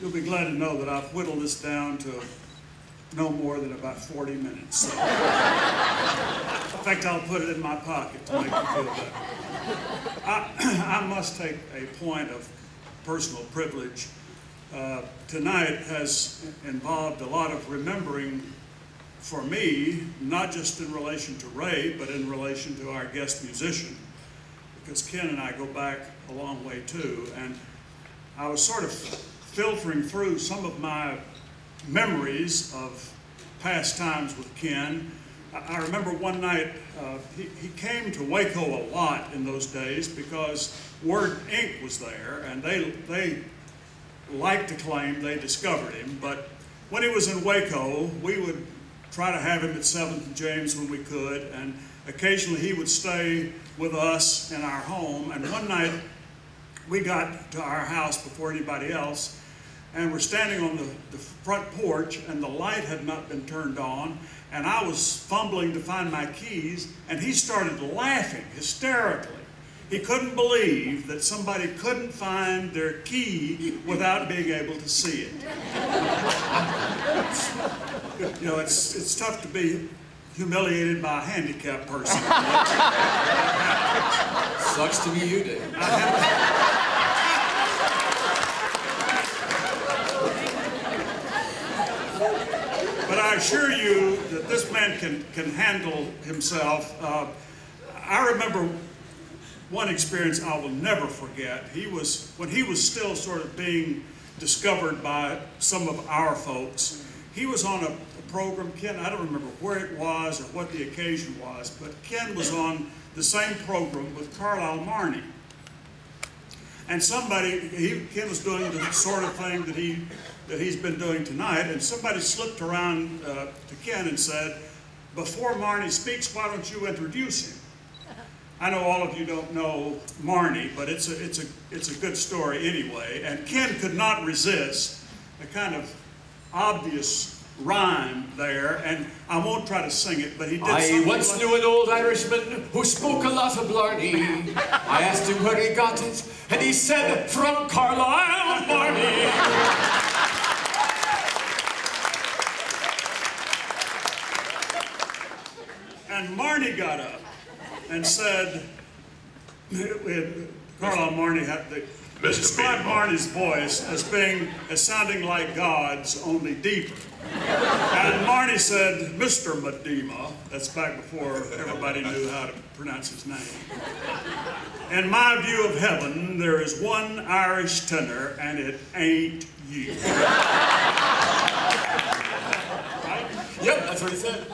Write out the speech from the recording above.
you'll be glad to know that I've whittled this down to no more than about 40 minutes. So. In fact, I'll put it in my pocket to make you feel better. I must take a point of personal privilege. Tonight has involved a lot of remembering for me, not just in relation to Ray, but in relation to our guest musician, because Ken and I go back a long way too, and I was sort of filtering through some of my memories of past times with Ken. I remember one night, he came to Waco a lot in those days because Word Inc. was there, and they like to claim they discovered him, but when he was in Waco, we would try to have him at 7th and James when we could, and occasionally he would stay with us in our home. And one night we got to our house before anybody else, and we're standing on the front porch, and the light had not been turned on, and I was fumbling to find my keys, and he started laughing hysterically. He couldn't believe that somebody couldn't find their key without being able to see it. You know, it's tough to be humiliated by a handicapped person. Sucks to be you, Dave. But I assure you that this man can handle himself. I remember one experience I will never forget. When he was still sort of being discovered by some of our folks, he was on a program, Ken, I don't remember where it was or what the occasion was, but Ken was on the same program with Carlisle Marney. And Ken was doing the sort of thing that he's been doing tonight, and somebody slipped around to Ken and said, "Before Marney speaks, why don't you introduce him?" I know all of you don't know Marney, but it's a good story anyway. And Ken could not resist a kind of obvious rhyme there, and I won't try to sing it, but he did something. I once knew an old Irishman who spoke a lot of blarney. I asked him where he got it, and he said, "From Carlisle, Marney." And Marney got up and said, Carlisle Marney had described Marney's voice as sounding like God's, only deeper. And Marney said, "Mr. Medema," that's back before everybody knew how to pronounce his name. "In my view of heaven, there is one Irish tenor, and it ain't you." Right? Yep, that's what he said.